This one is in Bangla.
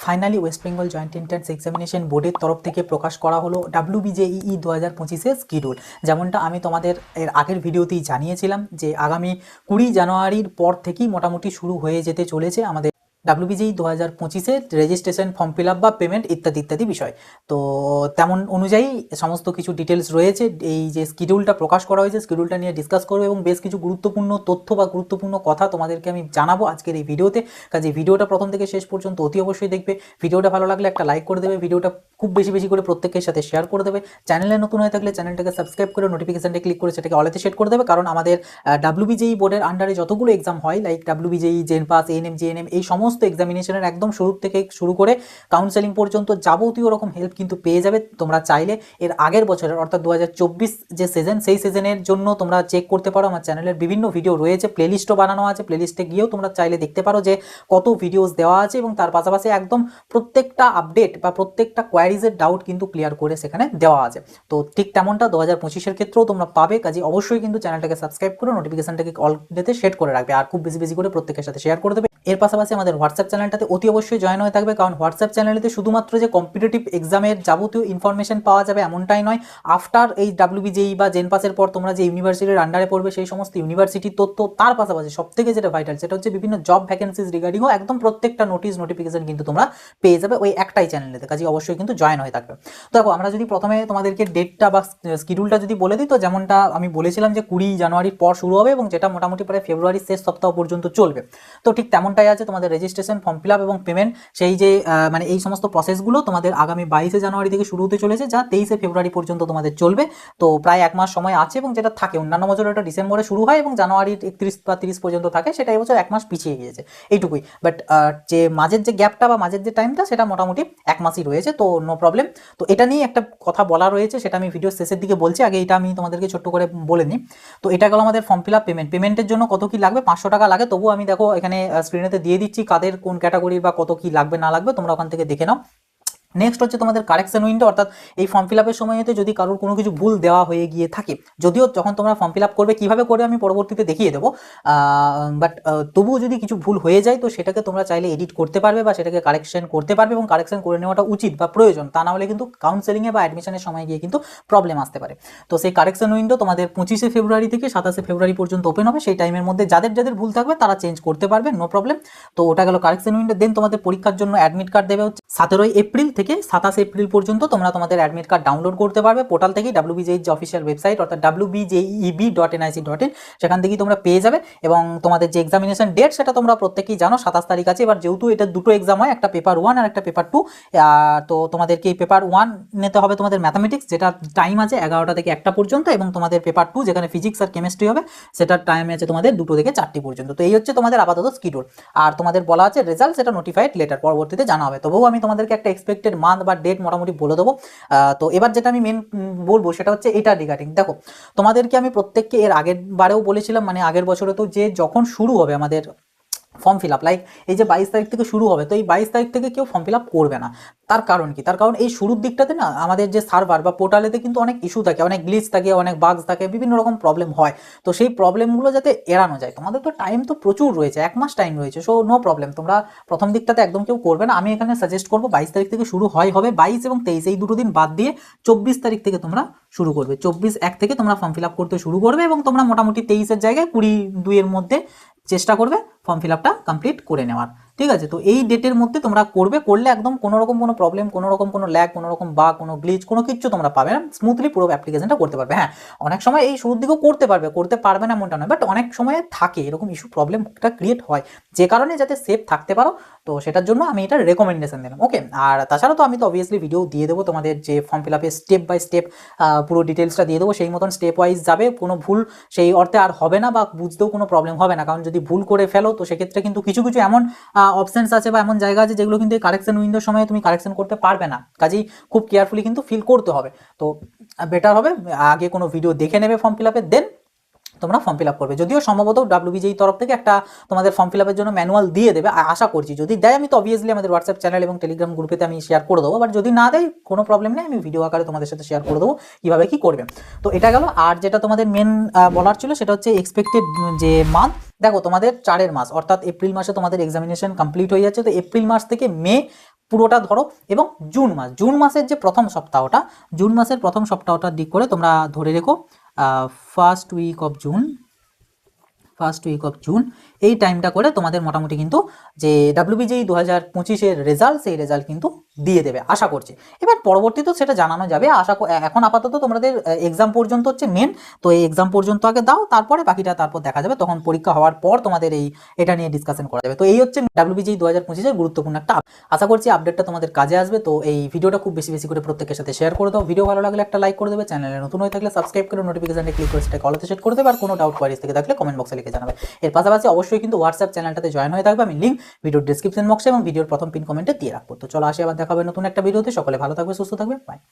Finally West Bengal joint entrance examination বোর্ডের তরফ থেকে প্রকাশ করা হলো WBJEE 2025-এর শিডিউল। যেমনটা আমি তোমাদের এর আগের ভিডিওতেই জানিয়েছিলাম যে আগামী 20 জানুয়ারির পর থেকেই মোটামুটি শুরু হয়ে যেতে চলেছে আমাদের WBJEE 2025-এর রেজিস্ট্রেশন, ফর্ম ফিল আপ বা পেমেন্ট ইত্যাদি ইত্যাদি বিষয়। তো তেমন অনুযায়ী সমস্ত কিছু ডিটেলস রয়েছে। এই যে শিডিউলটা প্রকাশ করা হয়েছে, শিডিউলটা নিয়ে ডিসকাস করবো এবং বেশ কিছু গুরুত্বপূর্ণ তথ্য বা গুরুত্বপূর্ণ কথা তোমাদেরকে আমি জানাবো আজকের এই ভিডিওতে। কাজে ভিডিওটা প্রথম থেকে শেষ পর্যন্ত অতি অবশ্যই দেখবে। ভিডিওটা ভালো লাগলে একটা লাইক করে দেবে, ভিডিওটা খুব বেশি বেশি করে প্রত্যেকের সাথে শেয়ার করে দেবে। চ্যানেলে নতুন হয়ে থাকলে চ্যানেলটাকে সাবস্ক্রাইব করে নোটিফিকেশনটা ক্লিক করে সেটাকে অলেতে সেট করে দেবে, কারণ আমাদের WBJEE বোর্ডের আন্ডারে যতগুলো এক্সাম হয়, লাইক WBJEE, জেনপাস, ANM, JNM, এই সমস্ত এক্সামিনেশনের একদম শুরু থেকে শুরু করে কাউন্সেলিং পর্যন্ত যাবতীয় রকম হেল্প কিন্তু পেয়ে যাবে। তোমরা চাইলে এর আগের বছরের অর্থাৎ 2024 যে সিজন, সেই সিজনের জন্য তোমরা চেক করতে পারো। আমার চ্যানেলের বিভিন্ন ভিডিও রয়েছে, প্লেলিস্টও বানানো আছে, প্লেলিস্টে গিয়েও তোমরা চাইলে দেখতে পারো যে কত ভিডিওস দেওয়া আছে এবং তার পাশাপাশি একদম প্রত্যেকটা আপডেট বা প্রত্যেকটা কোয়ারিজের ডাউট কিন্তু ক্লিয়ার করে সেখানে দেওয়া আছে। তো ঠিক তেমনটা 2025-এর ক্ষেত্রেও তোমরা পাবে। কাজে অবশ্যই কিন্তু চ্যানেলটাকে সাবস্ক্রাইব করে নোটিফিকেশনটাকে অলরেডি সেট করে রাখবে আর খুব বেশি বেশি করে প্রত্যেকের সাথে শেয়ার করে দেবে। এর পাশাপাশি আমাদের হোয়াটসঅ্যাপ চ্যানেলটাতে অতি অবশ্যই জয়েন হয়ে থাকবে, কারণ হোয়াটসঅ্যাপ চ্যানেলেতে শুধুমাত্র যে কম্পিটিটিভ এক্সামের যাবতীয় ইনফরমেশন পাওয়া যাবে এমনটাই নয়, আফটার এই WBJEE বা জেনপাসের পর তোমরা যে ইউনিভার্সিটির আন্ডারে পড়বে সেই সমস্ত ইউনিভার্সিটির তথ্য, তার পাশাপাশি সবথেকে যেটা ভাইটাল সেটা হচ্ছে বিভিন্ন জব ভ্যাকেন্সিজ রিগার্ডিংও একদম প্রত্যেকটা নোটিফিকেশন কিন্তু তোমরা পেয়ে যাবে ওই একটাই চ্যানেলেতে। কাজে অবশ্যই কিন্তু জয়েন হয়ে থাকবে। দেখো, আমরা যদি প্রথমে তোমাদেরকে ডেটটা বা শিডিউলটা যদি বলে দিই, তো যেমনটা আমি বলেছিলাম যে 20 জানুয়ারির পর শুরু হবে এবং যেটা মোটামুটি প্রায় ফেব্রুয়ারির শেষ সপ্তাহ পর্যন্ত চলবে। তো ঠিক তেমনটাই আছে তোমাদের রেজিস্ট্রেশন, ফর্ম ফিল আপ এবং পেমেন্ট। সেই যে মানে এই সমস্ত প্রসেসগুলো তোমাদের আগামী 22 জানুয়ারি থেকে শুরু হতে চলেছে, যা 23 ফেব্রুয়ারি পর্যন্ত তোমাদের চলবে। তো প্রায় এক মাস সময় আছে এবং যেটা থাকে অন্যান্য বছর এটা ডিসেম্বরে শুরু হয় এবং জানুয়ারির 31 বা 30 পর্যন্ত থাকে, সেটা এই বছর এক মাস পিছিয়ে গিয়েছে, এইটুকুই। বাট যে মাঝের যে গ্যাপটা বা মাঝের যে টাইমটা সেটা মোটামুটি এক মাসই রয়েছে, তো নো প্রবলেম। তো এটা নিয়ে একটা কথা বলা রয়েছে, সেটা আমি ভিডিও শেষের দিকে বলছি, আগে এটা আমি তোমাদেরকে ছোট্ট করে বলে নিই। তো এটা গেল আমাদের ফর্ম ফিল আপ। পেমেন্টের জন্য কত কি লাগবে, 500 টাকা লাগে। তবুও আমি দেখো এখানে স্ক্রিনেতে দিয়ে দিচ্ছি কাদের কোন ক্যাটাগরির বা কত কি লাগবে না লাগবে, তোমরা ওখান থেকে দেখে নাও। নেক্সট হচ্ছে তোমাদের কারেকশন উইন্ডো, অর্থাৎ এই ফর্ম ফিল আপের সময়তে যদি কারোর কোনো কিছু ভুল দেওয়া হয়ে গিয়ে থাকে, যদিও যখন তোমরা ফর্ম ফিল আপ করবে কীভাবে করে আমি পরবর্তীতে দেখিয়ে দেবো, বাট তবুও যদি কিছু ভুল হয়ে যায় তো সেটাকে তোমরা চাইলে এডিট করতে পারবে বা সেটাকে কারেকশন করতে পারবে এবং কারেকশন করে নেওয়াটা উচিত বা প্রয়োজন। তা না হলে কিন্তু কাউন্সেলিংয়ে বা অ্যাডমিশনের সময় গিয়ে কিন্তু প্রবলেম আসতে পারে। তো সেই কারেকশন উইন্ডো তোমাদের 25 ফেব্রুয়ারি থেকে 27 ফেব্রুয়ারি পর্যন্ত ওপেন হবে। সেই টাইমের মধ্যে যাদের যাদের ভুল থাকবে তারা চেঞ্জ করতে পারবে, নো প্রবলেম। তো ওটা গেল কারেকশন উইন্ডো। দেন তোমাদের পরীক্ষার জন্য অ্যাডমিট কার্ড দেবে হচ্ছে 17 এপ্রিল থেকে 27 এপ্রিল পর্যন্ত তোমরা তোমাদের অ্যাডমিট কার্ড ডাউনলোড করতে পারবে পোর্টাল থেকেই, WBJEE যে অফিসিয়াল ওয়েবসাইট অর্থাৎ wbjeeb.nic.in, সেখান থেকেই তোমরা পেয়ে যাবে। এবং তোমাদের যে এক্সামিনেশন ডেট সেটা তোমরা প্রত্যেকেই জানো, 27 তারিখ আছে। এবার যেহেতু এটা দুটো এক্সাম হয়, একটা পেপার 1 আর একটা পেপার 2, তো তোমাদেরকে এই পেপার 1 নিতে হবে তোমাদের ম্যাথামেটিক্স, যেটা টাইম আছে 11টা থেকে 1টা পর্যন্ত, এবং তোমাদের পেপার 2 যেখানে ফিজিক্স আর কেমিস্ট্রি হবে সেটার টাইম আছে তোমাদের 2টো থেকে 4টি পর্যন্ত। তো এই হচ্ছে তোমাদের আপাতত শিডিউল। আর তোমাদের বলা আছে রেজাল্ট সেটা নোটিফাইড লেটার পরবর্তীতে জানা হবে। তবুও আমি তোমাদেরকে একটা এক্সপেক্টেড মান্থ বা ডেট মোটামুটি বলে দেবো। তো এবার যেটা আমি মেন বলবো সেটা হচ্ছে এটা রিগার্ডিং। দেখো, তোমাদেরকে আমি প্রত্যেককে এর আগের বারেও বলেছিলাম, মানে আগের বছরে তো, যে যখন শুরু হবে আমাদের ফর্ম ফিল আপ, লাইক এই যে 22 তারিখ থেকে শুরু হবে, তো এই 22 তারিখ থেকে কেউ ফর্ম ফিল আপ করবে না। তার কারণ কি? তার কারণ এই শুরুর দিকটাতে না আমাদের যে সার্ভার বা পোর্টালেতে কিন্তু অনেক ইস্যু থাকে, অনেক গ্লিচ থাকে, অনেক বাগস থাকে, বিভিন্ন রকম প্রবলেম হয়। তো সেই প্রবলেমগুলো যাতে এড়ানো যায়, তোমাদের তো টাইম তো প্রচুর রয়েছে, এক মাস টাইম রয়েছে, সো নো প্রবলেম। তোমরা প্রথম দিকটাতে একদম কেউ করবে না। আমি এখানে সাজেস্ট করবো 22 তারিখ থেকে শুরু হবে, 22 এবং 23 এই দুটো দিন বাদ দিয়ে 24 তারিখ থেকে তোমরা শুরু করবে। 24/1 থেকে তোমরা ফর্ম ফিল আপ করতে শুরু করবে এবং তোমরা মোটামুটি 23-এর জায়গায় 22-এর মধ্যে চেষ্টা করবে ফর্ম ফিল আপটা কমপ্লিট করে নেওয়ার। ঠিক আছে? তো এই ডেটের মধ্যে তোমরা করলে একদম কোনো রকম কোনো প্রবলেম, কোনো রকম কোনো ল্যাগ, কোনো রকম বাগ, কোনো গ্লিচ, কোনো কিছু তোমরা পাবে না। স্মুথলি পুরো অ্যাপ্লিকেশনটা করতে পারবে। হ্যাঁ, অনেক সময় এই শুরুর দিকেও করতে পারবে না এমনটা নয়, বাট অনেক সময় থাকে এরকম ইস্যু, প্রবলেমটা ক্রিয়েট হয়, যে কারণে যাতে সেফ থাকতে পারো, তো সেটার জন্য আমি এটা রেকমেন্ডেশন দিলাম। ওকে, আর তাছাড়া তো আমি তো অবভিয়াসলি ভিডিও দিয়ে দেবো তোমাদের, যে ফর্ম ফিল আপে স্টেপ বাই স্টেপ পুরো ডিটেলসটা দিয়ে দেবো, সেই মতন স্টেপ ওয়াইজ যাবে, কোনো ভুল সেই অর্থে আর হবে না বা বুঝতেও কোনো প্রবলেম হবে না। কারণ যদি ভুল করে ফেলো তো সেক্ষেত্রে কিন্তু কিছু কিছু এমন অপশনস আছে বা এমন জায়গা আছে যেগুলো কিন্তু কারেকশন উইন্ডোর সময় তুমি কারেকশন করতে পারবে না। কাজেই খুব কেয়ারফুলি কিন্তু ফিল করতে হবে। তো বেটার হবে আগে কোনো ভিডিও দেখে নেবে ফর্ম ফিল আপের, দেন তোমরা ফর্ম ফিল আপ করবে। যদিও সম্ভবত WBJEE তরফ থেকে একটা তোমাদের ফর্ম ফিল আপের জন্য ম্যানুয়াল দিয়ে দেবে, আশা করছি। যদি দেয় আমি তো অবভিয়াসলি আমাদের হোয়াটসঅ্যাপ চ্যানেল এবং টেলিগ্রাম গ্রুপেতে আমি শেয়ার করে দেবো, বাট যদি না দেয় কোনো প্রবলেম নেই, আমি ভিডিও আকারে তোমাদের সাথে শেয়ার করে দেবো কীভাবে কী করবে। তো এটা গেল। আর যেটা তোমাদের মেন বলার ছিল সেটা হচ্ছে এক্সপেক্টেড যে মান্থ। দেখো, তোমাদের 4 মাস অর্থাৎ এপ্রিল মাসে তোমাদের এক্সামিনেশন কমপ্লিট হয়ে যাচ্ছে, তো এপ্রিল মাস থেকে মে পুরোটা ধরো, এবং জুন মাসের যে প্রথম সপ্তাহটা, জুন মাসের প্রথম সপ্তাহটার দিক করে তোমরা ধরে রেখো ফার্স্ট উইক অফ জুন, এই টাইমটা করে তোমাদের মোটামুটি কিন্তু যে WBJEE 2025-এর রেজাল্ট, সেই রেজাল্ট কিন্তু দিয়ে দেবে আশা করছি। এবার পরবর্তীতে সেটা জানানো যাবে, এখন আপাতত তোমাদের এক্সাম পর্যন্ত হচ্ছে মেন, তো এই এক্সাম পর্যন্ত আগে দাও, তারপরে বাকিটা তারপর দেখা যাবে, তখন পরীক্ষা হওয়ার পর তোমাদের এটা নিয়ে ডিসকাশন করা যাবে। তো এই হচ্ছে WBJEE 2025-এর গুরুত্বপূর্ণ একটা আশা করছি আপডেটটা তোমাদের কাজে আসবে। তো এই ভিডিওটা খুব বেশি বেশি করে প্রত্যেকের সাথে শেয়ার করে দাও, ভিডিও ভালো লাগলে একটা লাইক করে দেবে, চ্যানেলে নতুন হয়ে থাকলে সাবস্ক্রাইব করে নোটিফিকেশনটা ক্লিক করে সেটাকে অলতে সেট করে দেবে, আর কোনো ডাউট কোয়ারিজ থেকে থাকলে কমেন্ট বক্সে লিখে জানাবে। এর পাশাপাশি অবশ্যই কিন্তু হোয়াটসঅ্যাপ চ্যানেলটাতে জয়েন হয়ে থাকবে, আমি লিঙ্ক ভিডিওর ডেসক্রিপশন বক্সে এবং ভিডিওর প্রথম পিন কমেন্টে দিয়ে রাখবো। তো চলো আসি, আবার দেখা হবে নতুন একটা ভিডিওতে। সকলে ভালো থাকবে, সুস্থ থাকবে, বাই।